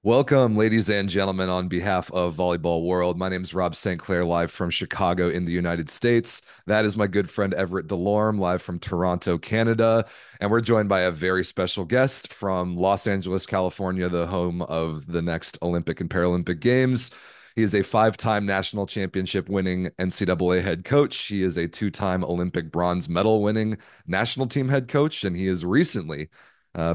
Welcome, ladies and gentlemen, on behalf of Volleyball World. My name is Rob St. Clair, live from Chicago in the United States. That is my good friend Everett Delorme, live from Toronto, Canada. And we're joined by a very special guest from Los Angeles, California, the home of the next Olympic and Paralympic Games. He is a five-time national championship winning NCAA head coach. He is a two-time Olympic bronze medal winning national team head coach, and he is recently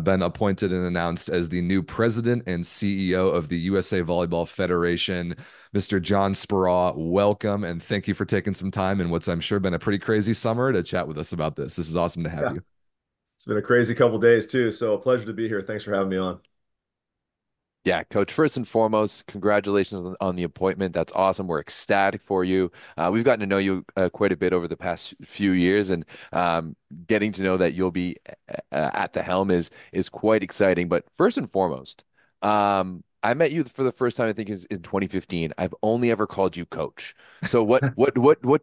been appointed and announced as the new president and CEO of the USA Volleyball Federation. Mr. John Speraw, welcome and thank you for taking some time in what's I'm sure been a pretty crazy summer to chat with us about this. This is awesome to have Yeah, you. it's been a crazy couple days too, so a pleasure to be here. Thanks for having me on. Yeah, Coach, first and foremost, congratulations on the appointment. That's awesome. We're ecstatic for you. We've gotten to know you quite a bit over the past few years, and getting to know that you'll be at the helm is quite exciting. But first and foremost, I met you for the first time, I think, is in 2015. I've only ever called you Coach. So what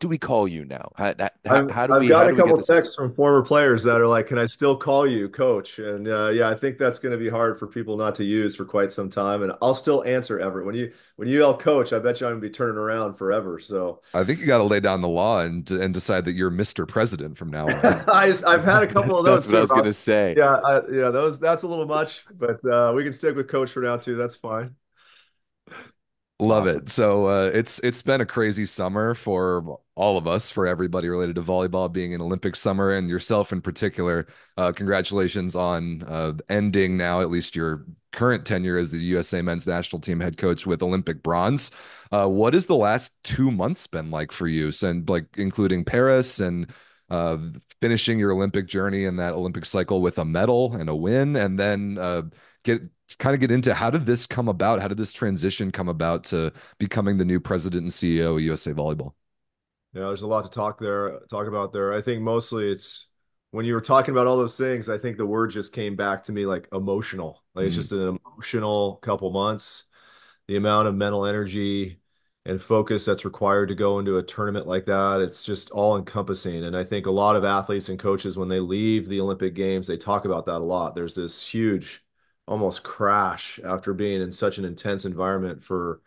do we call you now? I've How do I've we got how a do we get couple this right? texts from former players that are like, "Can I still call you coach?" And yeah, I think that's going to be hard for people not to use for quite some time. And I'll still answer Everett when you yell coach. I bet you I'm going to be turning around forever. So I think you got to lay down the law and decide that you're Mr. President from now on. I've had a couple of That's those what I too, was gonna Rob. say. Yeah, yeah, those that's a little much, but we can stick with coach for now too. That's fine. Love it. Awesome. So it's been a crazy summer for all of us, for everybody related to volleyball being an Olympic summer, and yourself in particular. Congratulations on ending now at least your current tenure as the USA Men's National Team head coach with Olympic bronze. What has the last 2 months been like for you, and like including Paris and uh, finishing your Olympic journey in that Olympic cycle with a medal and a win, and then get get into how did this come about? How did this transition come about to becoming the new president and CEO of USA Volleyball? Yeah, there's a lot to talk about there. I think mostly it's when you were talking about all those things, I think the word just came back to me like emotional. Like it's Mm. just an emotional couple months. The amount of mental energy and focus that's required to go into a tournament like that, it's just all encompassing. And I think a lot of athletes and coaches, when they leave the Olympic Games, they talk about that a lot. There's this huge, almost crash after being in such an intense environment for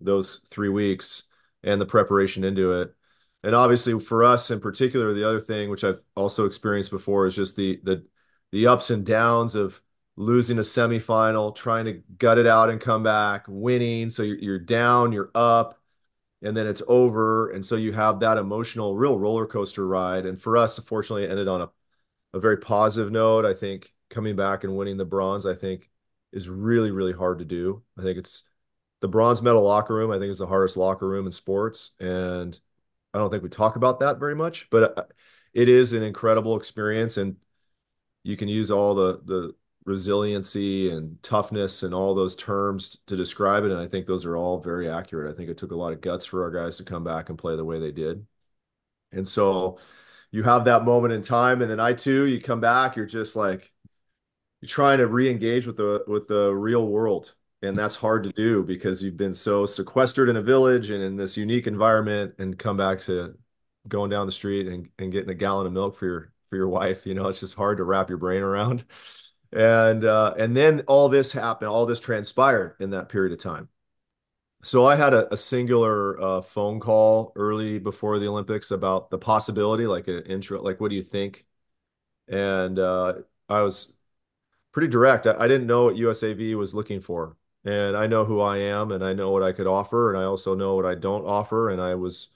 those 3 weeks and the preparation into it. And obviously for us in particular, the other thing which I've also experienced before is just the ups and downs of losing a semifinal, trying to gut it out and come back, winning. So you're down, you're up, and then it's over. And so you have that emotional, real roller coaster ride. And for us, unfortunately, it ended on a very positive note. I think coming back and winning the bronze, I think is really, really hard to do. I think it's the bronze medal locker room, I think, is the hardest locker room in sports. And I don't think we talk about that very much, but it is an incredible experience. And you can use all the resiliency and toughness and all those terms to describe it. And I think those are all very accurate. I think it took a lot of guts for our guys to come back and play the way they did. And so you have that moment in time. And then I too, you come back, you're just like, you're trying to re-engage with the real world, and that's hard to do because you've been so sequestered in a village and in this unique environment, and come back to going down the street and getting a gallon of milk for your wife. It's just hard to wrap your brain around. And then all this happened, all this transpired in that period of time. So I had a singular phone call early before the Olympics about the possibility, like an intro, like what do you think? And I was pretty direct. I didn't know what USAV was looking for. And I know who I am and I know what I could offer. And I also know what I don't offer. And I was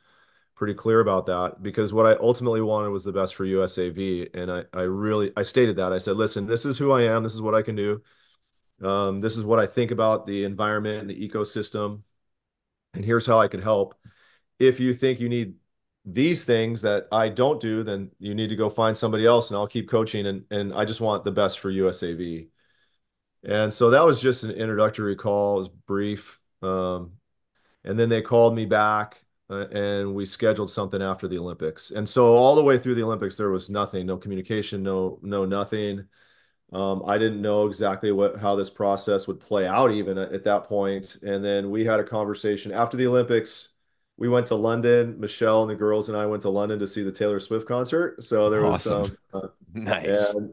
pretty clear about that because what I ultimately wanted was the best for USAV. And I stated that. I said, listen, this is who I am. This is what I can do. This is what I think about the environment and the ecosystem. And here's how I could help. If you think you need these things that I don't do, then you need to go find somebody else and I'll keep coaching. And I just want the best for USAV. And so that was just an introductory call. It was brief. And then they called me back and we scheduled something after the Olympics. And so all the way through the Olympics, there was nothing, no communication, no nothing. I didn't know exactly how this process would play out even at that point. And then we had a conversation after the Olympics. We went to London. Michelle and the girls and I went to London to see the Taylor Swift concert. So there was Awesome. some, Nice. and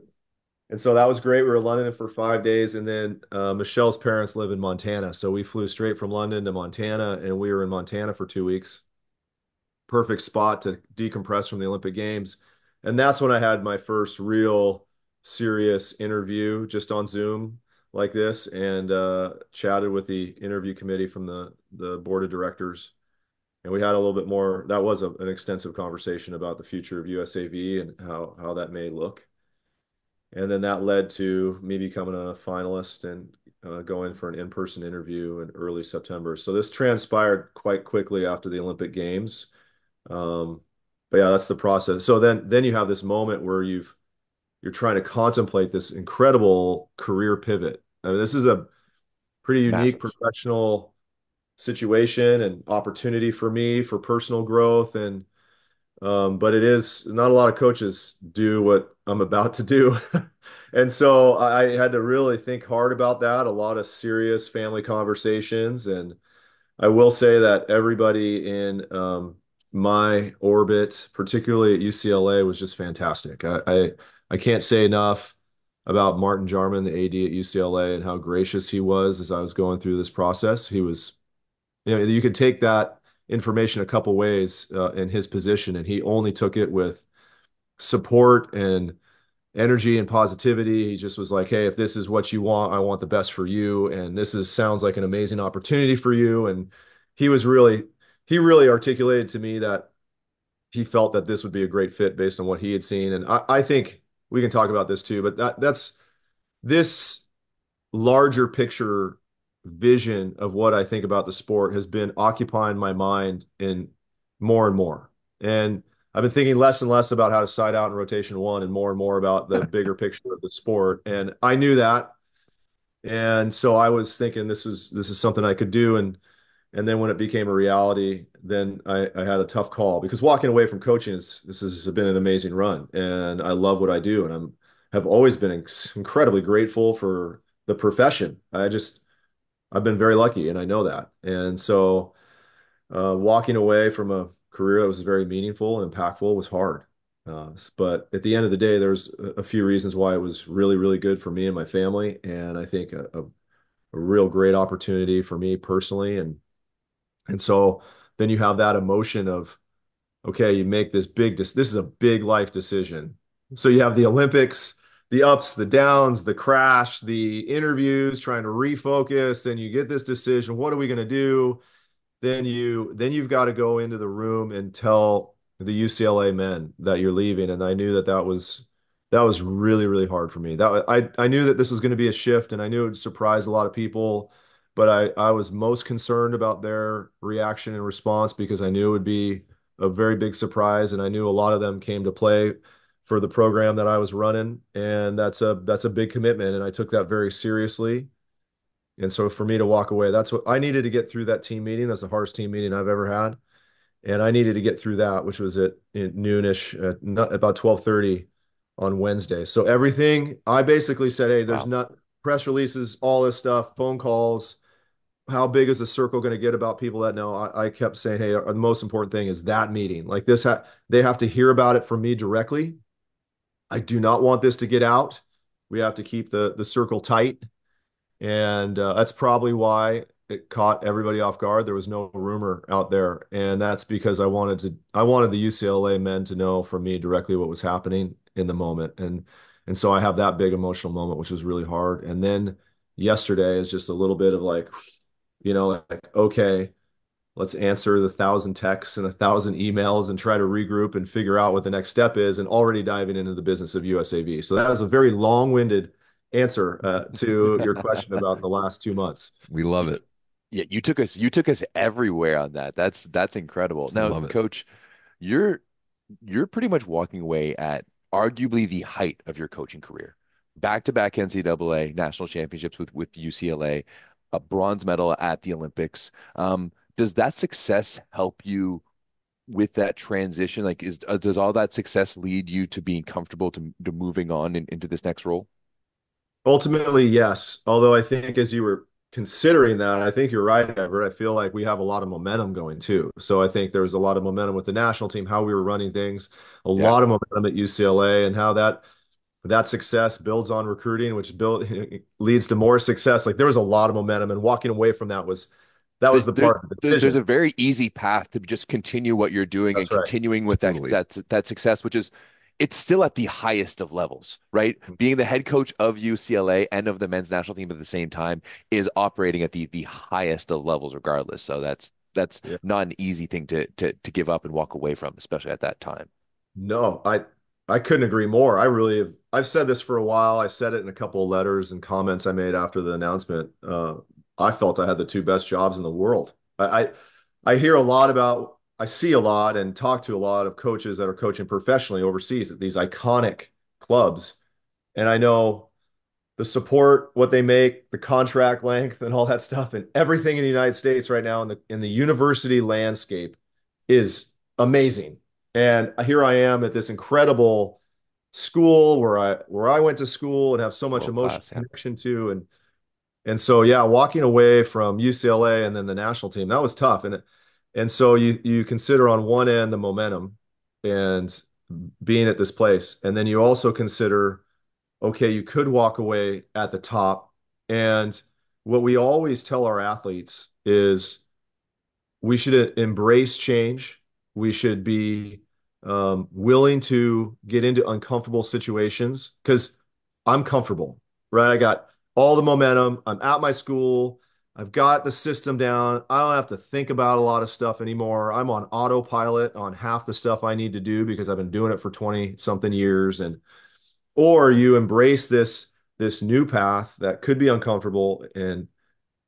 And so that was great. We were in London for 5 days, and then Michelle's parents live in Montana, so we flew straight from London to Montana, and we were in Montana for 2 weeks. Perfect spot to decompress from the Olympic Games. And that's when I had my first real serious interview just on Zoom like this, and chatted with the interview committee from the board of directors. And we had a little bit more, that was an extensive conversation about the future of USAV and how that may look. And then that led to me becoming a finalist and going for an in-person interview in early September. So this transpired quite quickly after the Olympic Games. Um, but yeah, that's the process. So then you have this moment where you're trying to contemplate this incredible career pivot. I mean, this is a pretty unique Massive. professional situation and opportunity for me for personal growth. And but it is not a lot of coaches do what I'm about to do. And so I had to really think hard about that, a lot of serious family conversations. And I will say that everybody in my orbit, particularly at UCLA, was just fantastic. I can't say enough about Martin Jarman, the AD at UCLA, and how gracious he was as I was going through this process. He was, you could take that information a couple ways in his position, and he only took it with support and energy and positivity. He just was like, "Hey, if this is what you want, I want the best for you, and this is sounds like an amazing opportunity for you." And he was really, he really articulated to me that he felt that this would be a great fit based on what he had seen. And I think we can talk about this too, but that's this larger picture vision of what I think about the sport has been occupying my mind in more and more. And I've been thinking less and less about how to side out in rotation one and more about the bigger picture of the sport. And I knew that. And so I was thinking this is something I could do. And then when it became a reality, then I had a tough call because walking away from coaching is this has been an amazing run. And I love what I do. And have always been incredibly grateful for the profession. I've been very lucky and I know that. And so walking away from a career that was very meaningful and impactful was hard. But at the end of the day, there's a few reasons why it was really, really good for me and my family. And I think a real great opportunity for me personally. And so then you have that emotion of, okay, you make this is a big life decision. So you have the Olympics, the ups, the downs, the crash, the interviews, trying to refocus, and you get this decision. What are we going to do? Then you've got to go into the room and tell the UCLA men that you're leaving. And I knew that was really, really hard for me. I knew that this was going to be a shift and I knew it would surprise a lot of people, but I was most concerned about their reaction and response because I knew it would be a very big surprise. And I knew a lot of them came to play for the program that I was running. And that's a big commitment. And I took that very seriously. And so for me to walk away, that's what I needed to get through that team meeting. That's the hardest team meeting I've ever had. And I needed to get through that, which was at noonish, about 12:30 on Wednesday. So everything I basically said, hey, there's Wow. not press releases, all this stuff, phone calls. How big is the circle going to get about people that know? I kept saying, hey, the most important thing is that meeting. Like they have to hear about it from me directly. I do not want this to get out. We have to keep the circle tight. And that's probably why it caught everybody off guard. There was no rumor out there, and that's because I wanted the UCLA men to know from me directly what was happening in the moment, and so I have that big emotional moment, which was really hard. And then yesterday is just a little bit of like, like okay, let's answer the 1,000 texts and 1,000 emails and try to regroup and figure out what the next step is, and already diving into the business of USAV. So that was a very long-winded answer to your question about the last 2 months. We love it. Yeah, you took us everywhere on that. That's incredible. Now, Love it. coach, you're you're pretty much walking away at arguably the height of your coaching career. Back-to-back NCAA national championships with UCLA, a bronze medal at the Olympics. Does that success help you with that transition? Like, does all that success lead you to being comfortable to moving on into this next role? Ultimately, yes. Although I think as you were considering that, I think you're right, Everett. I feel like we have a lot of momentum going too. So I think there was a lot of momentum with the national team, how we were running things, a Yeah. lot of momentum at UCLA, and how that that success builds on recruiting, which leads to more success. Like there was a lot of momentum, and walking away from that was the There, part of the there's decision. a very easy path to just continue what you're doing and That's right. continuing with Totally. that success, which is it's still at the highest of levels, right? Being the head coach of UCLA and of the men's national team at the same time is operating at the highest of levels, regardless. So that's Yeah. not an easy thing to give up and walk away from, especially at that time. No, I couldn't agree more. I've said this for a while. I said it in a couple of letters and comments I made after the announcement. I felt I had the two best jobs in the world. I hear a lot about, I see a lot and talk to a lot of coaches that are coaching professionally overseas at these iconic clubs. And I know the support, what they make, the contract length, and all that stuff, and everything in the United States right now in the university landscape is amazing. And here I am at this incredible school where I went to school and have so much World emotional class, yeah. connection to. And so yeah, walking away from UCLA and then the national team, that was tough. And so you consider on one end the momentum and being at this place. And then you also consider, okay, you could walk away at the top. And what we always tell our athletes is we should embrace change. We should be willing to get into uncomfortable situations because I'm comfortable, right? I got all the momentum. I'm at my school. I've got the system down. I don't have to think about a lot of stuff anymore. I'm on autopilot on half the stuff I need to do because I've been doing it for 20 something years. And or you embrace this new path that could be uncomfortable, and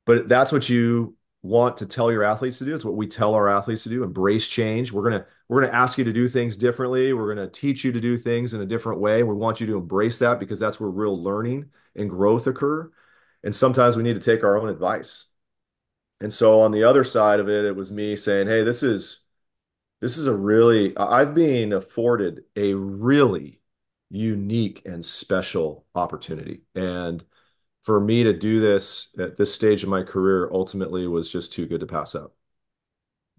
but that's what you want to tell your athletes to do. It's what we tell our athletes to do. Embrace change. We're gonna ask you to do things differently. We're gonna teach you to do things in a different way. We want you to embrace that because that's where real learning and growth occur. And sometimes we need to take our own advice. And so on the other side of it, it was me saying, "Hey, this is a really, I've been afforded a really unique and special opportunity. And for me to do this at this stage of my career ultimately was just too good to pass up."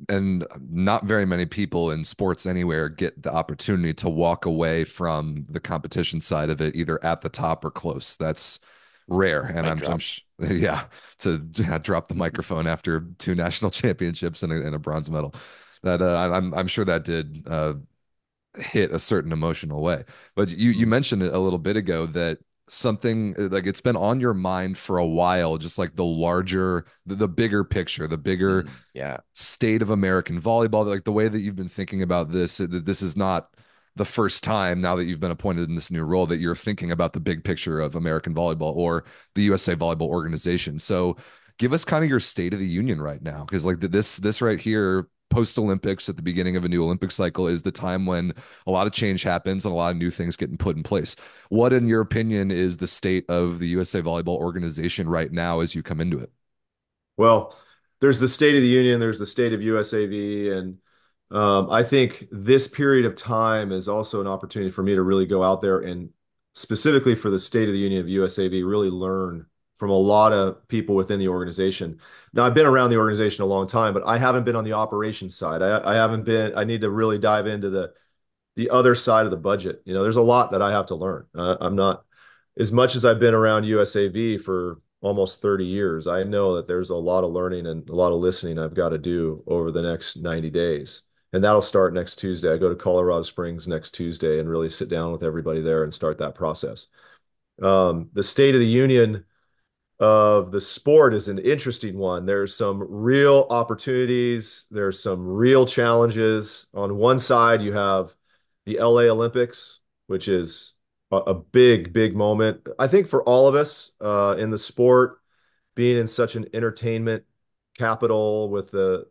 And not very many people in sports anywhere get the opportunity to walk away from the competition side of it, either at the top or close. That's rare. And Mic drop. yeah, to drop the microphone after two national championships and a bronze medal. That I'm sure that did hit a certain emotional way. But you Mm. mentioned it a little bit ago that something like it's been on your mind for a while, just like the bigger picture, the bigger Yeah. state of American volleyball, like the way that you've been thinking about this, that this is not the first time now that you've been appointed in this new role that you're thinking about the big picture of American volleyball or the USA Volleyball Organization. So give us kind of your state of the union right now, because like this right here, post Olympics at the beginning of a new Olympic cycle is the time when a lot of change happens and a lot of new things getting put in place. What, in your opinion, is the state of the USA Volleyball Organization right now as you come into it? Well, there's the State of the Union, there's the state of USAV, and I think this period of time is also an opportunity for me to really go out there and specifically for the State of the Union of USAV, really learn from a lot of people within the organization. Now, I've been around the organization a long time, but I haven't been on the operations side. I haven't been, I need to really dive into the other side of the budget. There's a lot that I have to learn. I'm not, as much as I've been around USAV for almost 30 years, I know that there's a lot of learning and a lot of listening I've got to do over the next 90 days. And that'll start next Tuesday. I go to Colorado Springs next Tuesday and really sit down with everybody there and start that process. The State of the Union of the sport is an interesting one. There's some real opportunities, there's some real challenges. On one side, you have the LA Olympics, which is a big, big moment. I think for all of us in the sport, being in such an entertainment capital with the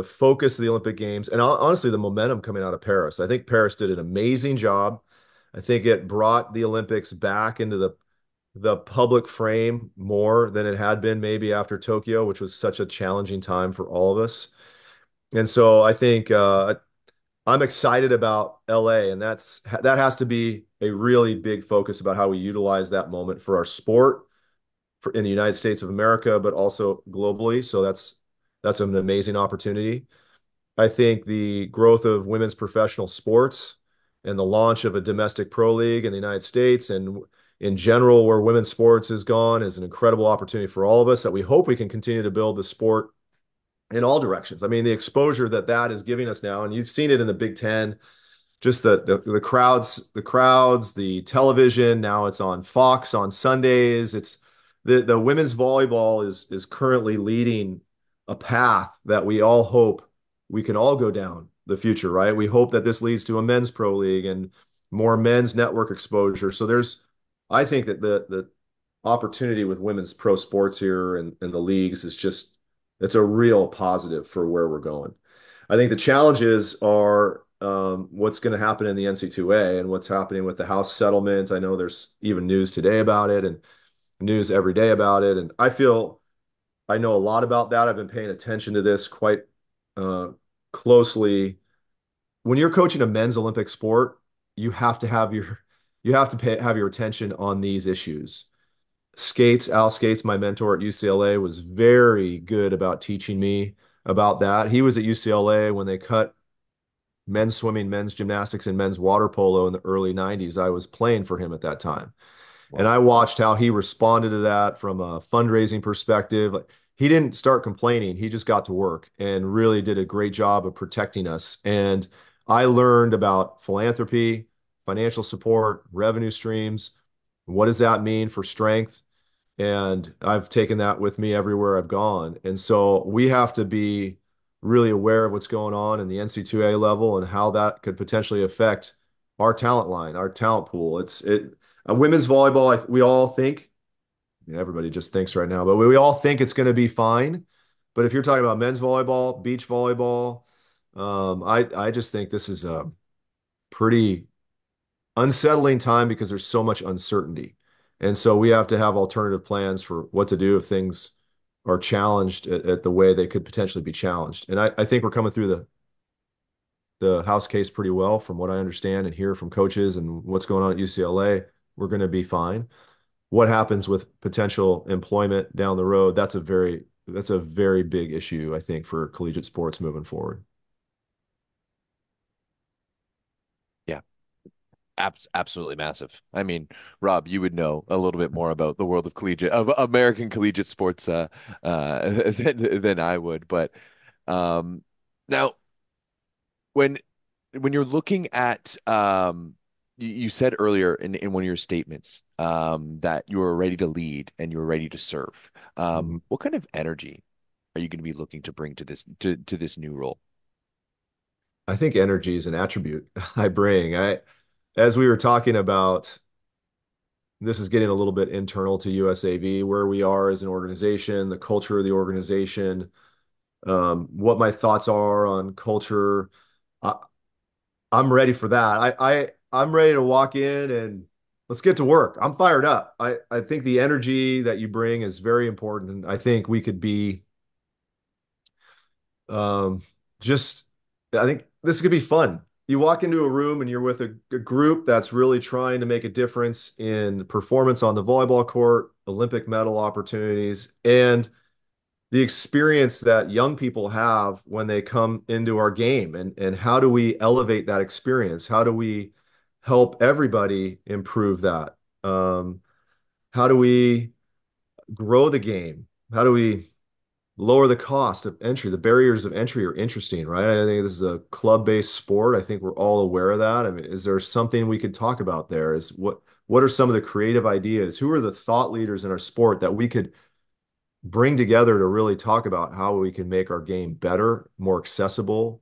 focus of the Olympic Games and honestly the momentum coming out of Paris. I think Paris did an amazing job. I think it brought the Olympics back into the public frame more than it had been maybe after Tokyo, which was such a challenging time for all of us. And so I think I'm excited about LA, and that has to be a really big focus about how we utilize that moment for our sport in the United States of America, but also globally. So that's an amazing opportunity. I think the growth of women's professional sports and the launch of a domestic pro league in the United States and in general where women's sports has gone is an incredible opportunity for all of us that we hope we can continue to build the sport in all directions. I mean, the exposure that that is giving us now, and you've seen it in the Big Ten, just the crowds, the television. Now it's on Fox on Sundays. It's the women's volleyball is currently leading a path that we all hope we can all go down the future, right? We hope that this leads to a men's pro league and more men's network exposure. So I think that the opportunity with women's pro sports here and the leagues is just it's a real positive for where we're going. I think the challenges are what's going to happen in the NC2A and what's happening with the House settlement. I know there's even news today about it and news every day about it. And I feel I know a lot about that. I've been paying attention to this quite uh, closely. When you're coaching a men's Olympic sport, you have to have have your attention on these issues. Al Skates, my mentor at UCLA, was very good about teaching me about that. He was at UCLA when they cut men's swimming, men's gymnastics, and men's water polo in the early 90s. I was playing for him at that time. And Wow. I watched how he responded to that from a fundraising perspective. He didn't start complaining. He just got to work and really did a great job of protecting us. And I learned about philanthropy, financial support, revenue streams. What does that mean for strength? And I've taken that with me everywhere I've gone. And so we have to be really aware of what's going on in the NC2A level and how that could potentially affect our talent line, our talent pool. Women's volleyball, we all think, I mean, everybody just thinks right now, but we all think it's going to be fine. But if you're talking about men's volleyball, beach volleyball, I just think this is a pretty unsettling time because there's so much uncertainty. And so we have to have alternative plans for what to do if things are challenged at the way they could potentially be challenged. And I think we're coming through the House case pretty well from what I understand and hear from coaches and what's going on at UCLA. We're going to be fine. What happens with potential employment down the road? That's a very big issue, I think, for collegiate sports moving forward. Yeah. Absolutely massive. I mean, Rob, you would know a little bit more about the world of American collegiate sports, than I would. But um, now, when when you're looking at, you said earlier in one of your statements, that you were ready to lead and you were ready to serve. Mhm. What kind of energy are you going to be looking to bring to this new role? I think energy is an attribute I bring. As we were talking about, this is getting a little bit internal to USAV, where we are as an organization, the culture of the organization, what my thoughts are on culture. I, I'm ready for that. I'm ready to walk in and let's get to work. I'm fired up. I think the energy that you bring is very important. I think we could be um, just, I think this could be fun. You walk into a room and you're with a group that's really trying to make a difference in performance on the volleyball court, Olympic medal opportunities, and the experience that young people have when they come into our game. And how do we elevate that experience? How do we help everybody improve that? How do we grow the game? How do we lower the cost of entry? The barriers of entry are interesting, right? I think this is a club-based sport. I think we're all aware of that. I mean, is there something we could talk about there? What are some of the creative ideas? Who are the thought leaders in our sport that we could bring together to really talk about how we can make our game better, more accessible?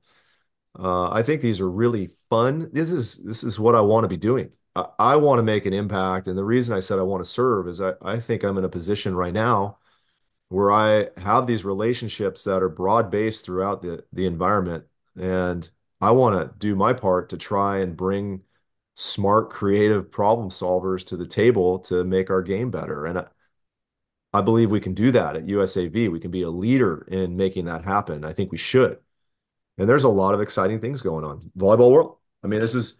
I think these are really fun. This is what I want to be doing. I want to make an impact, and the reason I said I want to serve is I think I'm in a position right now where I have these relationships that are broad-based throughout the environment, and I want to do my part to try and bring smart, creative problem solvers to the table to make our game better. And I believe we can do that at USAV. We can be a leader in making that happen. I think we should. And there's a lot of exciting things going on. Volleyball world. I mean, this is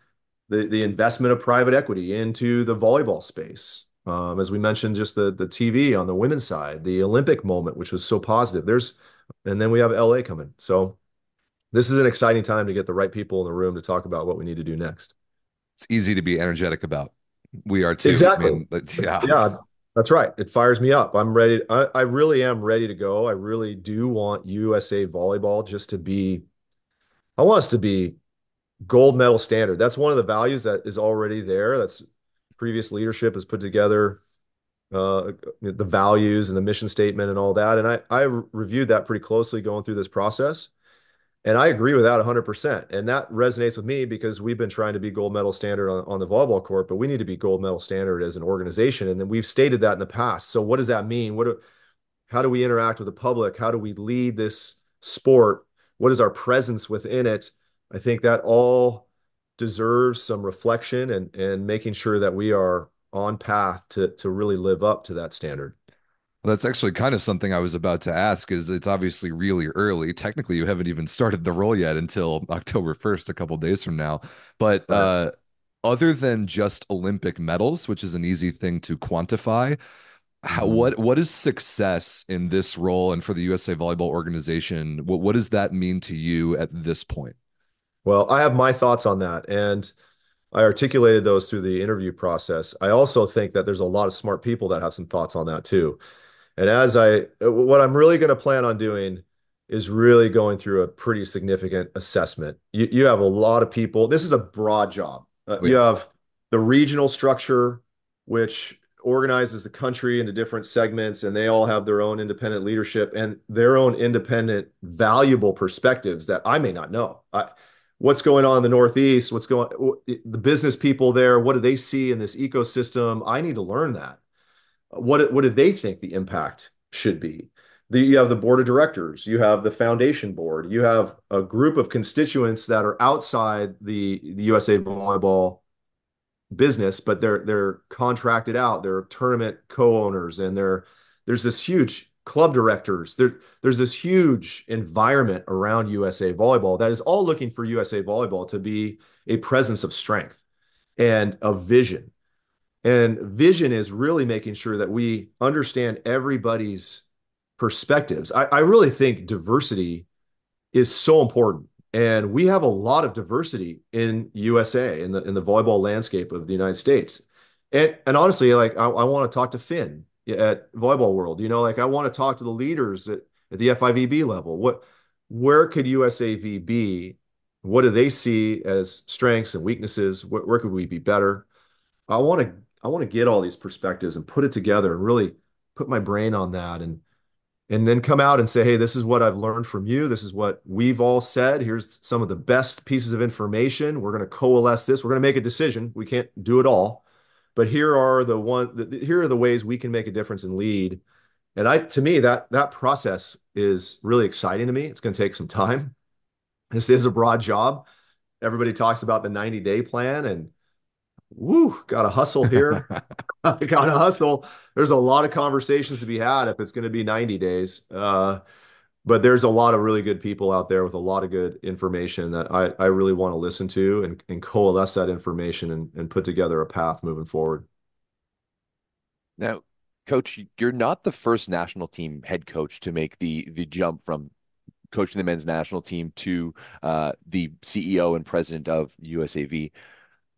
the investment of private equity into the volleyball space. As we mentioned, just the TV on the women's side, the Olympic moment, which was so positive. And then we have LA coming. So this is an exciting time to get the right people in the room to talk about what we need to do next. it's easy to be energetic about. We are too. I Exactly. mean, yeah. Yeah, that's right. It fires me up. I'm ready. I really am ready to go. I really do want USA Volleyball just to be, I want us to be gold medal standard. That's one of the values that is already there. That's previous leadership has put together the values and the mission statement and all that. And I reviewed that pretty closely going through this process. And I agree with that 100%. And that resonates with me because we've been trying to be gold medal standard on the volleyball court, but we need to be gold medal standard as an organization. And then we've stated that in the past. So what does that mean? How do we interact with the public? How do we lead this sport? What is our presence within it? I think that all deserves some reflection and making sure that we are on path to really live up to that standard. Well, that's actually kind of something I was about to ask, is it's obviously really early. Technically, you haven't even started the role yet until October 1st, a couple days from now. But Right. other than just Olympic medals, which is an easy thing to quantify, Mhm. what is success in this role and for the USA Volleyball organization? What does that mean to you at this point? Well, I have my thoughts on that, and I articulated those through the interview process. I also think that there's a lot of smart people that have some thoughts on that too. And what I'm really going to plan on doing is really going through a pretty significant assessment. You have a lot of people. This is a broad job. Oh, You yeah. have the regional structure, which organizes the country into different segments, and they all have their own independent leadership and their own independent, valuable perspectives that I may not know. What's going on in the Northeast? The business people there? What do they see in this ecosystem? I need to learn that. What do they think the impact should be? You have the board of directors, you have the foundation board, you have a group of constituents that are outside the USA Volleyball business, but they're contracted out. They're tournament co-owners, and there's this huge club directors. There's this huge environment around USA Volleyball that is all looking for USA Volleyball to be a presence of strength and of vision. And vision is really making sure that we understand everybody's perspectives. I really think diversity is so important. And we have a lot of diversity in USA in the volleyball landscape of the United States. And honestly, like I want to talk to Finn at Volleyball World. Like I want to talk to the leaders at the FIVB level. Where could USAV be? What do they see as strengths and weaknesses? Where could we be better? I want to I want to get all these perspectives and put it together and really put my brain on that and then come out and say, hey, this is what I've learned from you. This is what we've all said. Here's some of the best pieces of information. We're going to coalesce this. We're going to make a decision. We can't do it all, but here are the ways we can make a difference and lead. And to me, that process is really exciting to me. It's going to take some time. This is a broad job. Everybody talks about the 90-day plan and woo, got to hustle here. Got to hustle. There's a lot of conversations to be had if it's going to be 90 days. But there's a lot of really good people out there with a lot of good information that I really want to listen to and coalesce that information and put together a path moving forward. Now, Coach, you're not the first national team head coach to make the jump from coaching the men's national team to the CEO and president of USAV.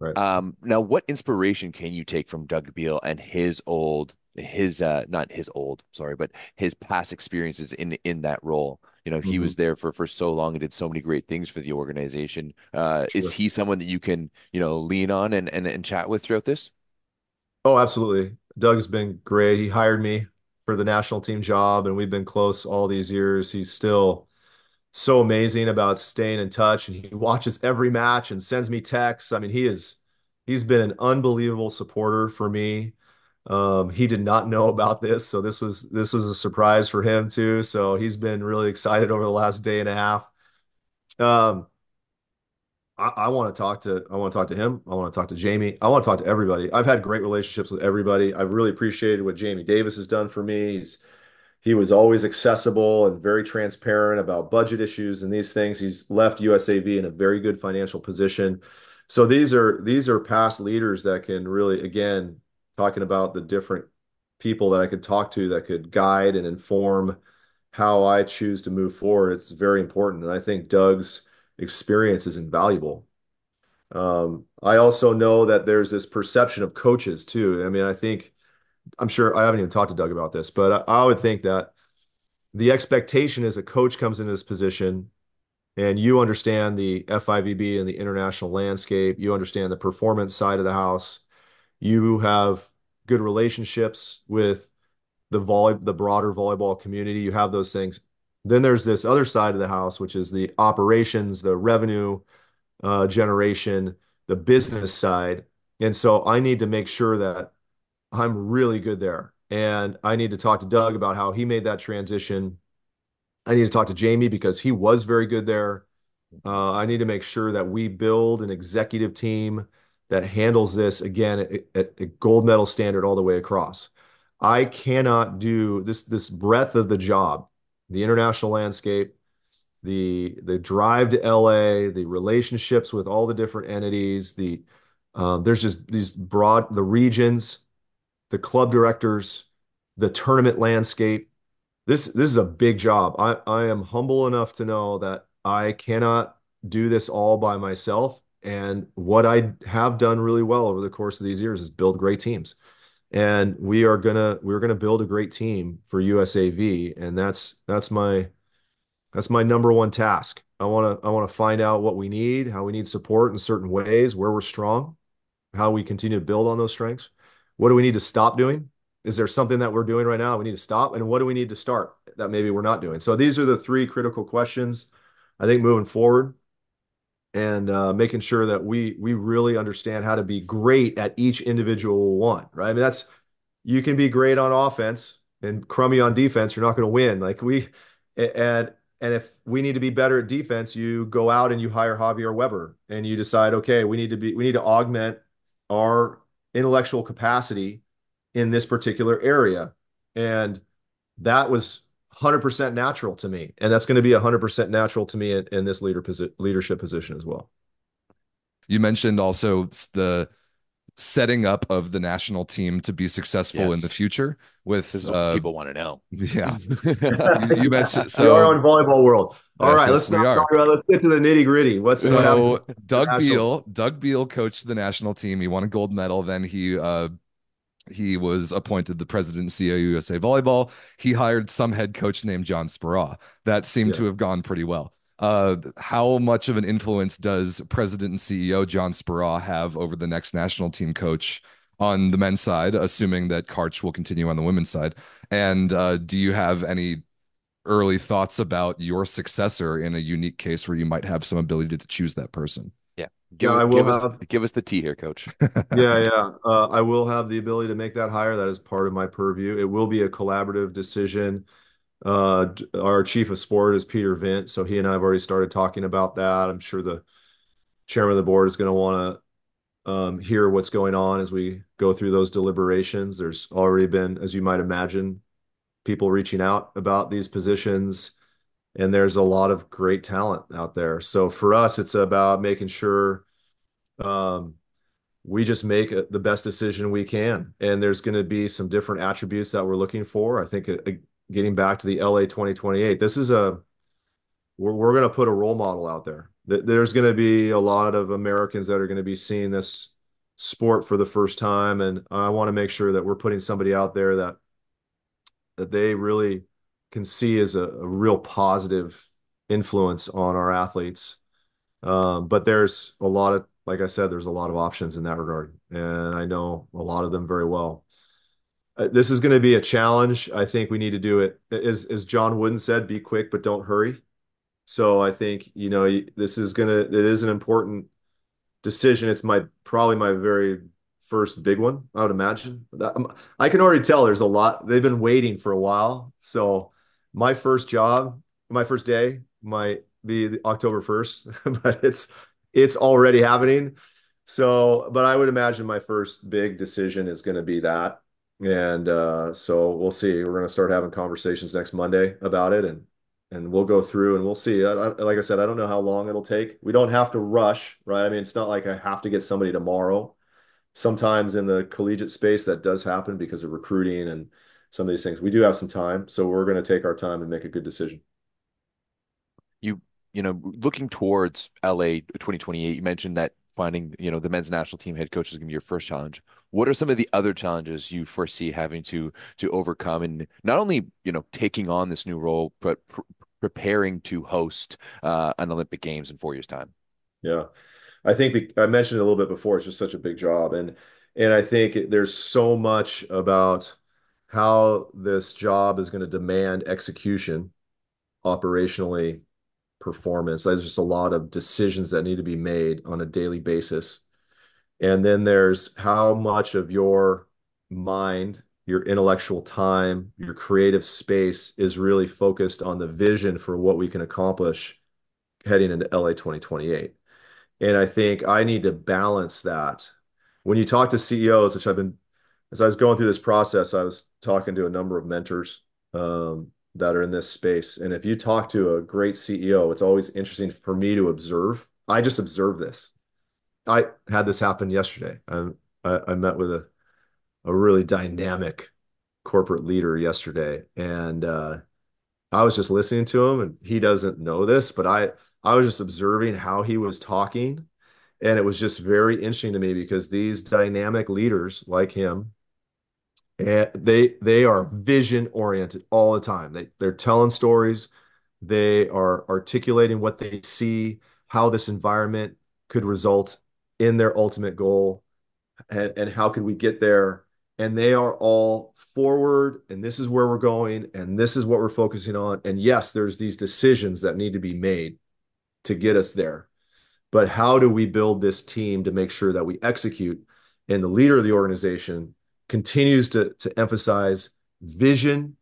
Right. Now, what inspiration can you take from Doug Beal and his not his old, sorry, but his past experiences in that role? He Mhm. was there for so long and did so many great things for the organization. Is Sure. he someone that you can, lean on and chat with throughout this? Oh, absolutely. Doug's been great. He hired me for the national team job, and we've been close all these years. He's still so amazing about staying in touch, and he watches every match and sends me texts. I mean, he's been an unbelievable supporter for me. He did not know about this, so this was a surprise for him too. So he's been really excited over the last day and a half. Um, I want to talk to him. I want to talk to Jamie. I want to talk to everybody. I've had great relationships with everybody. I've really appreciated what Jamie Davis has done for me. He was always accessible and very transparent about budget issues and these things. He's left USAV in a very good financial position. So these are past leaders that can really, again, talking about the different people that I could talk to that could guide and inform how I choose to move forward. It's very important. And I think Doug's experience is invaluable. I also know that there's this perception of coaches too. I mean, I'm sure I haven't even talked to Doug about this, but I would think that the expectation is a coach comes into this position and you understand the FIVB and the international landscape, you understand the performance side of the house, you have good relationships with the broader volleyball community, you have those things. Then there's this other side of the house, which is the operations, the revenue generation, the business side. And so I need to make sure that I'm really good there. And I need to talk to Doug about how he made that transition. I need to talk to Jamie because he was very good there. I need to make sure that we build an executive team that handles this again at a gold medal standard all the way across. I cannot do this breadth of the job, the international landscape, the drive to LA, the relationships with all the different entities, there's just these the regions, the club directors, the tournament landscape. This is a big job. I am humble enough to know that I cannot do this all by myself. And what I have done really well over the course of these years is build great teams. And we're gonna build a great team for USAV, and that's my number one task. I want to find out what we need, how we need support in certain ways, where we're strong, how we continue to build on those strengths. What do we need to stop doing? Is there something that we're doing right now we need to stop? And what do we need to start that maybe we're not doing? So these are the three critical questions I think moving forward, and making sure that we really understand how to be great at each individual one, right? I mean, that's you can be great on offense and crummy on defense, you're not going to win. And if we need to be better at defense, you go out and you hire Javier Weber and you decide, okay, we need to augment our intellectual capacity in this particular area. And that was 100% natural to me. And that's going to be 100% natural to me in this leadership position as well. You mentioned also the setting up of the national team to be successful in the Yes. future with This is what people want to know. yeah. You mentioned We are so on volleyball world. All yes, right, yes, we are. let's get to the nitty gritty. What happened So Doug internationally? Beal, Doug Beal coached the national team. He won a gold medal. Then he was appointed the president and CEO of USA Volleyball. He hired some head coach named John Speraw. That seemed Yeah. to have gone pretty well. How much of an influence does President and CEO John Speraw have over the next national team coach on the men's side, assuming that Karch will continue on the women's side? And do you have any early thoughts about your successor in a unique case where you might have some ability to choose that person? Yeah. Yeah, I will have. Give us the tea here, coach. Yeah, yeah. I will have the ability to make that hire. That is part of my purview. It will be a collaborative decision. Our chief of sport is Peter Vint, so he and I have already started talking about that. I'm sure the chairman of the board is going to want to hear what's going on as we go through those deliberations. There's already been, as you might imagine, people reaching out about these positions, and there's a lot of great talent out there. So for us, it's about making sure um, we just make the best decision we can. And there's going to be some different attributes that we're looking for. I think getting back to the LA 2028, we're going to put a role model out there. There's going to be a lot of Americans that are going to be seeing this sport for the first time. And I want to make sure that we're putting somebody out there that they really can see as a real positive influence on our athletes. But there's a lot of, like I said, there's a lot of options in that regard, and I know a lot of them very well. This is going to be a challenge. I think we need to do it, as John Wooden said, be quick, but don't hurry. So I think, it is an important decision. It's probably my very first big one, I would imagine. I can already tell there's a lot. They've been waiting for a while. So my first job, my first day might be October 1st, but it's already happening. So, but I would imagine my first big decision is going to be that. And so we'll see. We're going to start having conversations next Monday about it, and we'll go through and we'll see. Like I said, I don't know how long it'll take. We don't have to rush, right? I mean, it's not like I have to get somebody tomorrow. Sometimes in the collegiate space, that does happen because of recruiting and some of these things. We do have some time, so we're going to take our time and make a good decision. You, looking towards LA 2028, you mentioned that finding, the men's national team head coach is going to be your first challenge. What are some of the other challenges you foresee having to overcome, and not only, taking on this new role, but preparing to host an Olympic Games in 4 years' time? Yeah. I think I mentioned it a little bit before. It's just such a big job, and I think there's so much about how this job is going to demand execution, operationally, performance. There's just a lot of decisions that need to be made on a daily basis. And then there's how much of your mind, your intellectual time, your creative space is really focused on the vision for what we can accomplish heading into LA 2028. And I think I need to balance that. When you talk to CEOs, which as I was going through this process, I was talking to a number of mentors that are in this space. And if you talk to a great CEO, it's always interesting for me to observe. I just observe this. I had this happen yesterday. I met with a really dynamic corporate leader yesterday, and I was just listening to him, and he doesn't know this, but I was just observing how he was talking, and it was just very interesting to me because these dynamic leaders like him, and they are vision oriented all the time. They're telling stories, they are articulating what they see, how this environment could result in their ultimate goal, and how could we get there. And they are all forward, and this is where we're going, and this is what we're focusing on. And yes, there's these decisions that need to be made to get us there. But how do we build this team to make sure that we execute? And the leader of the organization continues to emphasize vision,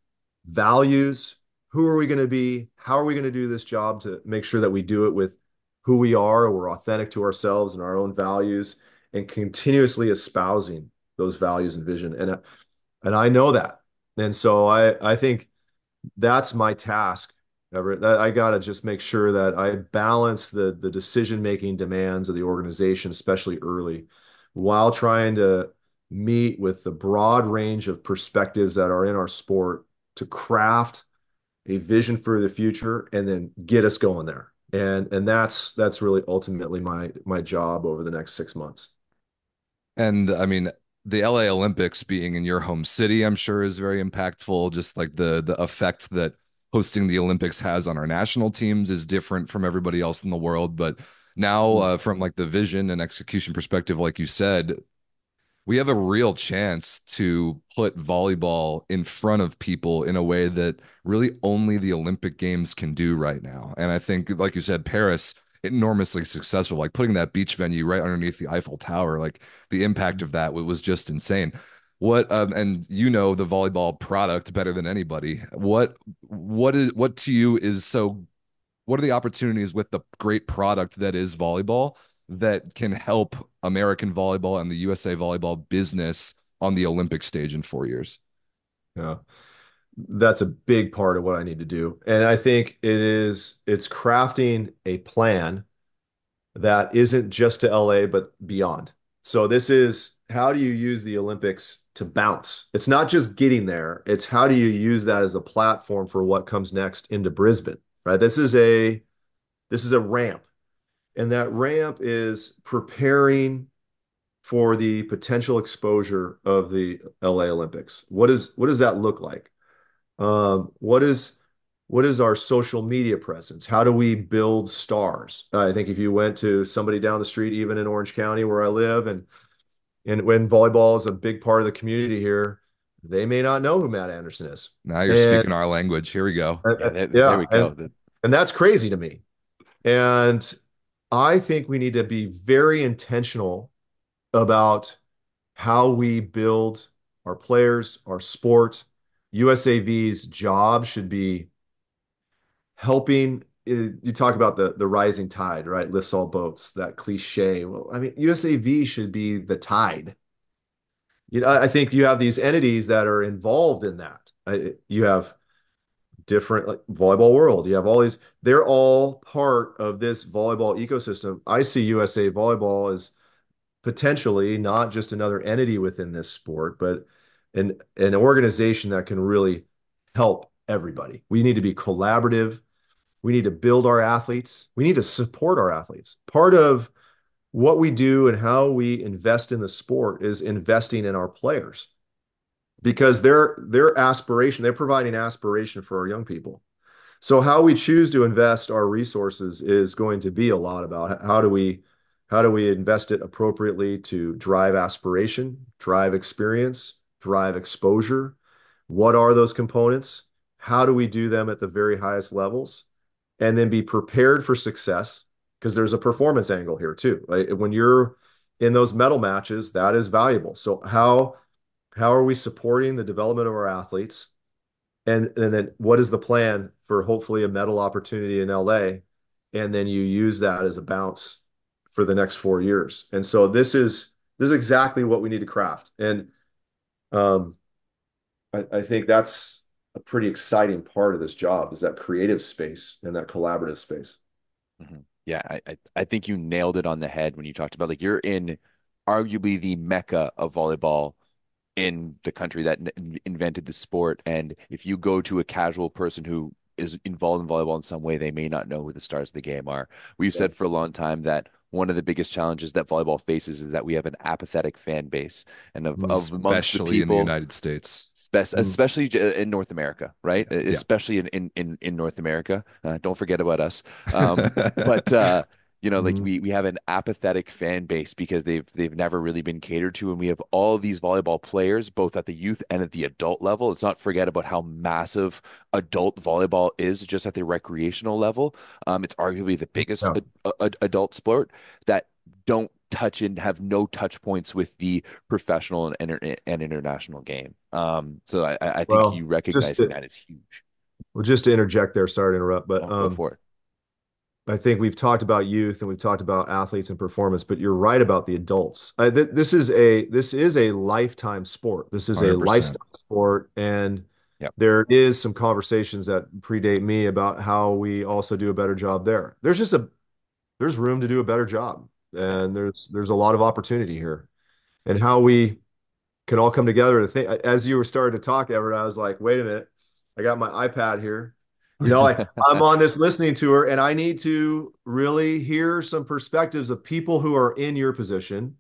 values. Who are we going to be? How are we going to do this job to make sure that we do it with who we are, we're authentic to ourselves and our own values, and continuously espousing those values and vision. And I know that. And so I think that's my task, Everett. I got to just make sure that I balance the decision-making demands of the organization, especially early, while trying to meet with the broad range of perspectives that are in our sport to craft a vision for the future and then get us going there. And that's really ultimately my job over the next 6 months. And I mean, the LA Olympics being in your home city, I'm sure is very impactful. Just like the effect that hosting the Olympics has on our national teams is different from everybody else in the world. But now, from like the vision and execution perspective, like you said, we have a real chance to put volleyball in front of people in a way that really only the Olympic Games can do right now. And I think, like you said, Paris, enormously successful, like putting that beach venue right underneath the Eiffel Tower, like the impact of that was just insane. And the volleyball product better than anybody. What to you is so, what are the opportunities with the great product that is volleyball that can help American volleyball and the USA volleyball business on the Olympic stage in 4 years? Yeah. That's a big part of what I need to do. And I think it's crafting a plan that isn't just to LA, but beyond. So this is how do you use the Olympics to bounce? It's not just getting there. It's how do you use that as the platform for what comes next into Brisbane, right? This is a ramp. And that ramp is preparing for the potential exposure of the LA Olympics. What does that look like? What is our social media presence? How do we build stars? I think if you went to somebody down the street, even in Orange County where I live, and when volleyball is a big part of the community here, they may not know who Matt Anderson is. Now you're And speaking our language. Here we go. Yeah, there yeah, we go. and that's crazy to me. And I think we need to be very intentional about how we build our players, our sport. USAV's job should be helping. You talk about the rising tide, right? Lifts all boats, that cliche. Well, I mean, USAV should be the tide. I think you have these entities that are involved in that. You have different, like Volleyball World. You have all these, they're all part of this volleyball ecosystem. I see USA Volleyball as potentially not just another entity within this sport, but an organization that can really help everybody. We need to be collaborative. We need to build our athletes. We need to support our athletes. Part of what we do and how we invest in the sport is investing in our players because their aspiration, they're providing aspiration for our young people. So how we choose to invest our resources is going to be a lot about how do we invest it appropriately to drive aspiration, drive experience, drive exposure. What are those components? How do we do them at the very highest levels? And then be prepared for success because there's a performance angle here too. Like when you're in those medal matches, that is valuable. So how are we supporting the development of our athletes? And then what is the plan for hopefully a medal opportunity in LA? And then you use that as a bounce for the next 4 years. And so this is exactly what we need to craft. And um, I think that's a pretty exciting part of this job is that creative space and that collaborative space. Yeah, I think you nailed it on the head when you talked about like you're in arguably the mecca of volleyball in the country that invented the sport. And if you go to a casual person who is involved in volleyball in some way, they may not know who the stars of the game are. We've Yeah. said for a long time that one of the biggest challenges that volleyball faces is that we have an apathetic fan base, and of amongst the Especially in the people, United States. Mm. especially in North America, right? Yeah. Especially in North America. Don't forget about us. But like Mhm. we have an apathetic fan base because they've never really been catered to, and we have all these volleyball players, both at the youth and at the adult level. Let's not forget about how massive adult volleyball is just at the recreational level. It's arguably the biggest Yeah. adult sport that don't touch and have no touch points with the professional and international game. So I think Well, you just recognizing to, that is huge. well, just to interject there, sorry to interrupt, but Oh, go for it. I think we've talked about youth and we've talked about athletes and performance, but you're right about the adults. This is a lifetime sport. This is a 100%. lifestyle sport, and Yep. there is some conversations that predate me about how we also do a better job there. There's room to do a better job, Yeah. and there's a lot of opportunity here, and how we can all come together to think. As you were starting to talk, Everett, I was like, wait a minute, I got my iPad here. I'm on this listening tour, and I need to really hear some perspectives of people who are in your position,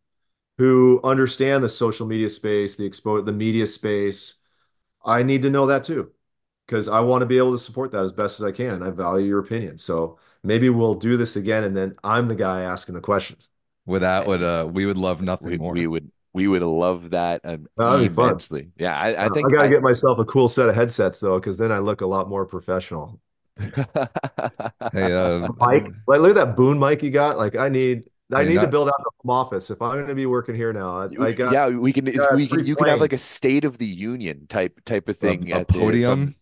who understand the social media space, the media space. I need to know that too, because I want to be able to support that as best as I can. And I value your opinion. So maybe we'll do this again, and then I'm the guy asking the questions. Without would we would love nothing We more. would love that That'd be fun. immensely. Yeah, I I think got to I get myself a cool set of headsets though, because then I look a lot more professional. Hey, Mike, like look at that boon mic you got. Like I hey, need to not build out the home office if I'm going to be working here now. Yeah, Got we can free you can have like playing. a State of the Union type of thing a at the from podium.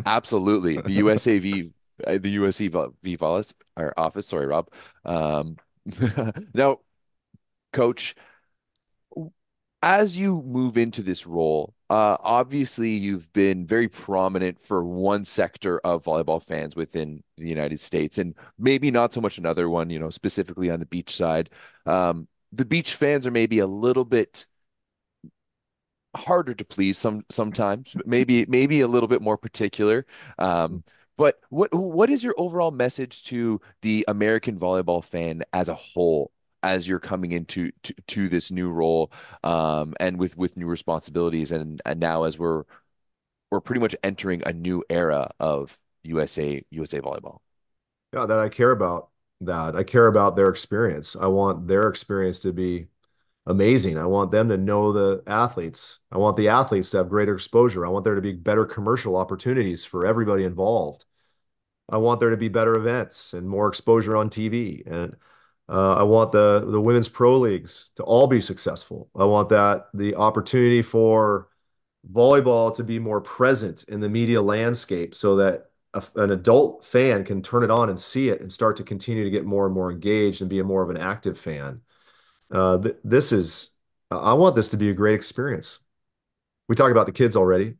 absolutely the USAV the USC Volley or office. Sorry, Rob. Um, now, Coach, as you move into this role, obviously you've been very prominent for one sector of volleyball fans within the United States, and maybe not so much another one, specifically on the beach side. The beach fans are maybe a little bit harder to please sometimes, maybe a little bit more particular. But what is your overall message to the American volleyball fan as a whole as you're coming into to this new role and with new responsibilities and now as we're pretty much entering a new era of USA volleyball. Yeah, that I care about that. I care about their experience. I want their experience to be amazing. I want them to know the athletes. I want the athletes to have greater exposure. I want there to be better commercial opportunities for everybody involved. I want there to be better events and more exposure on TV. And I want the women's pro leagues to all be successful. I want that the opportunity for volleyball to be more present in the media landscape so that an adult fan can turn it on and see it and start to continue to get more and more engaged and be a more of an active fan. This is, I want this to be a great experience. We talk about the kids already.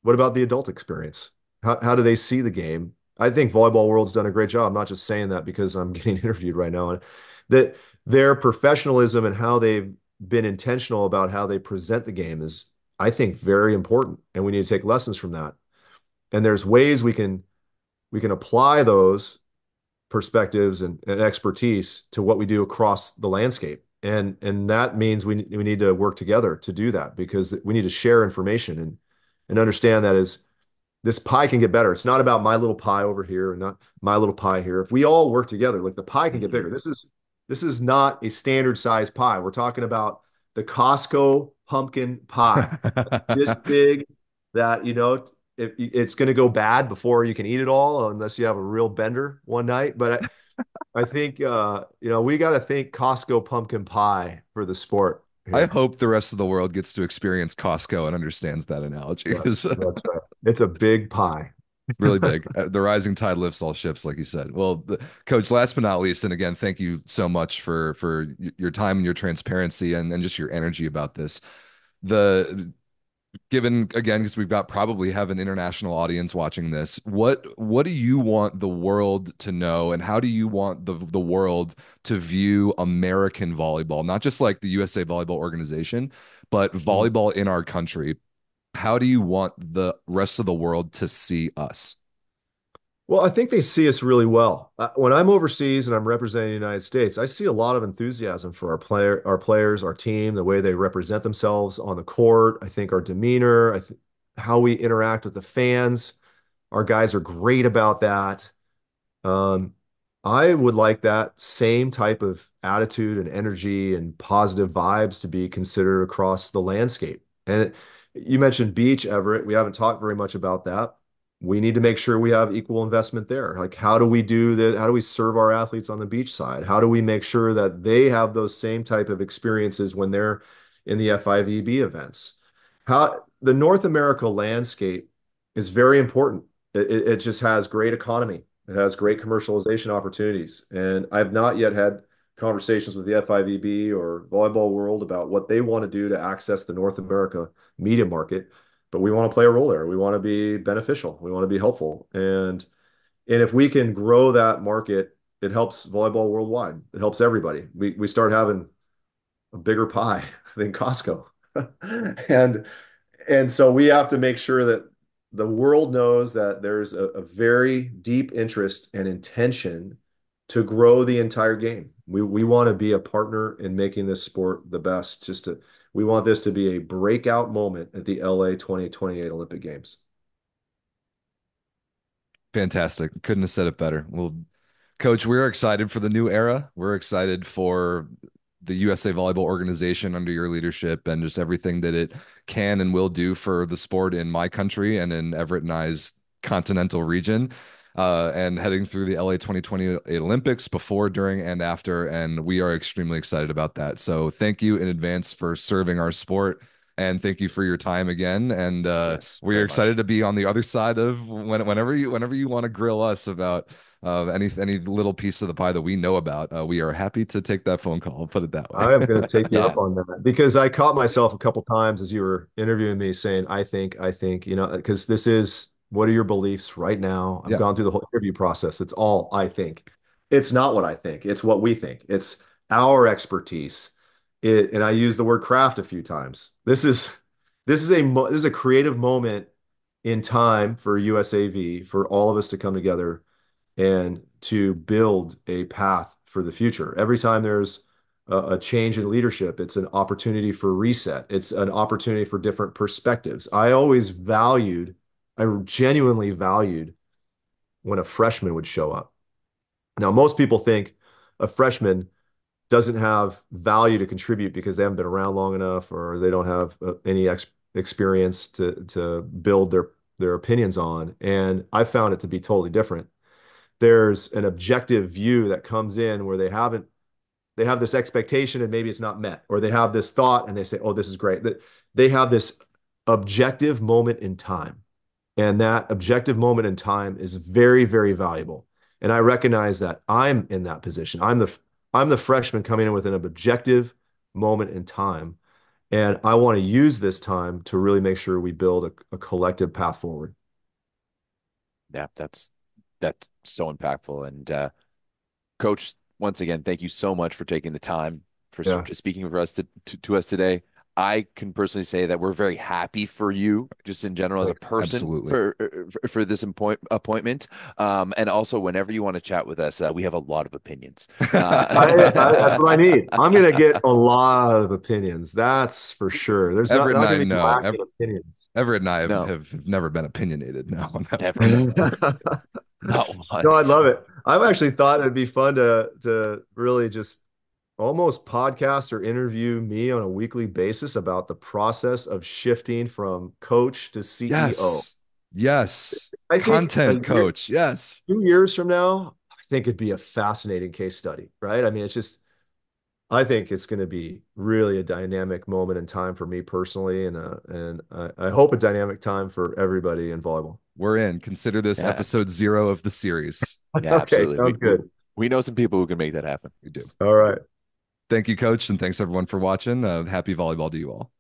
What about the adult experience? How do they see the game? I think Volleyball World's done a great job. I'm not just saying that because I'm getting interviewed right now. And that their professionalism and how they've been intentional about how they present the game is, I think, very important. And we need to take lessons from that. And there's ways we can apply those perspectives and expertise to what we do across the landscape. And that means we need to work together to do that because we need to share information and understand that as this pie can get better. It's not about my little pie over here and not my little pie here. If we all work together, like the pie can get bigger. Mhm. This is not a standard size pie. We're talking about the Costco pumpkin pie. This big that, it's going to go bad before you can eat it all unless you have a real bender one night. But I think we got to think Costco pumpkin pie for the sport I here. hope the rest of the world gets to experience Costco and understands that analogy Yes, because that's right. It's a big pie. really big. The rising tide lifts all ships, like you said. Well, Coach, last but not least, and again, thank you so much for your time and your transparency and just your energy about this. The given again, because we've got probably have an international audience watching this, what do you want the world to know, and how do you want the world to view American volleyball, not just like the USA Volleyball Organization, but Mhm. volleyball in our country? How do you want the rest of the world to see us? Well, I think they see us really well. When I'm overseas and I'm representing the United States, I see a lot of enthusiasm for our players, our team, the way they represent themselves on the court. I think our demeanor, how we interact with the fans, our guys are great about that. Um, I would like that same type of attitude and energy and positive vibes to be considered across the landscape. And you mentioned beach, Everett. We haven't talked very much about that. We need to make sure we have equal investment there. Like, how do we do that? How do we serve our athletes on the beach side? How do we make sure that they have those same type of experiences when they're in the FIVB events? How the North America landscape is very important. It just has great economy. It has great commercialization opportunities. And I've not yet had conversations with the FIVB or Volleyball World about what they want to do to access the North America media market. But we want to play a role there. We want to be beneficial. We want to be helpful. And if we can grow that market, it helps volleyball worldwide. It helps everybody. We start having a bigger pie than Costco. And and so we have to make sure that the world knows that there's a very deep interest and intention to grow the entire game. We want to be a partner in making this sport the best. We want this to be a breakout moment at the LA 2028 Olympic Games. Fantastic. Couldn't have said it better. Well, Coach, we're excited for the new era. We're excited for the USA Volleyball Organization under your leadership and just everything that it can and will do for the sport in my country and in Everett and I's continental region. And heading through the LA 2028 Olympics before, during, and after. And we are extremely excited about that. So thank you in advance for serving our sport. And thank you for your time again. And Yes, we're very excited much. to be on the other side of whenever you want to grill us about any little piece of the pie that we know about. We are happy to take that phone call. I'll put it that way. I am going to take you Yeah. up on that because I caught myself a couple times as you were interviewing me saying, I think, because this is what are your beliefs right now? I've Yeah, gone through the whole interview process. It's all I think. It's not what I think. It's what we think. It's our expertise. And I use the word craft a few times. This is a creative moment in time for USAV for all of us to come together and to build a path for the future. Every time there's a change in leadership, it's an opportunity for reset. It's an opportunity for different perspectives. I genuinely valued when a freshman would show up. Now, most people think a freshman doesn't have value to contribute because they haven't been around long enough or they don't have any experience to build their opinions on. And I found it to be totally different. There's an objective view that comes in where they have this expectation and maybe it's not met, or they have this thought and they say, oh, this is great. That they have this objective moment in time. And that objective moment in time is very, very valuable. And I recognize that I'm in that position. I'm the freshman coming in with an objective moment in time. And I want to use this time to really make sure we build a collective path forward. Yeah, that's so impactful. And Coach, once again, thank you so much for taking the time for Yeah. speaking for us to us today. I can personally say that we're very happy for you, just in general as a person Absolutely. for this appointment. And also, whenever you want to chat with us, we have a lot of opinions. That's what I need. I'm gonna get a lot of opinions. That's for sure. There's not Everett and not I gonna be know. lacking opinions. Everett and I have, No, have never been opinionated now on that never, front. not No, I once. love it. I've actually thought it'd be fun to really just almost podcast or interview me on a weekly basis about the process of shifting from coach to CEO. Yes. Yes. I think a Content year, coach. Yes. 2 years from now, I think it'd be a fascinating case study, right? I mean, I think it's going to be really a dynamic moment in time for me personally, and I hope a dynamic time for everybody in volleyball. We're in. Consider this Yeah, episode 0 of the series. yeah, Okay, absolutely. sounds good. We know some people who can make that happen. We do. All right. Thank you, coach. And thanks everyone for watching. Happy volleyball to you all.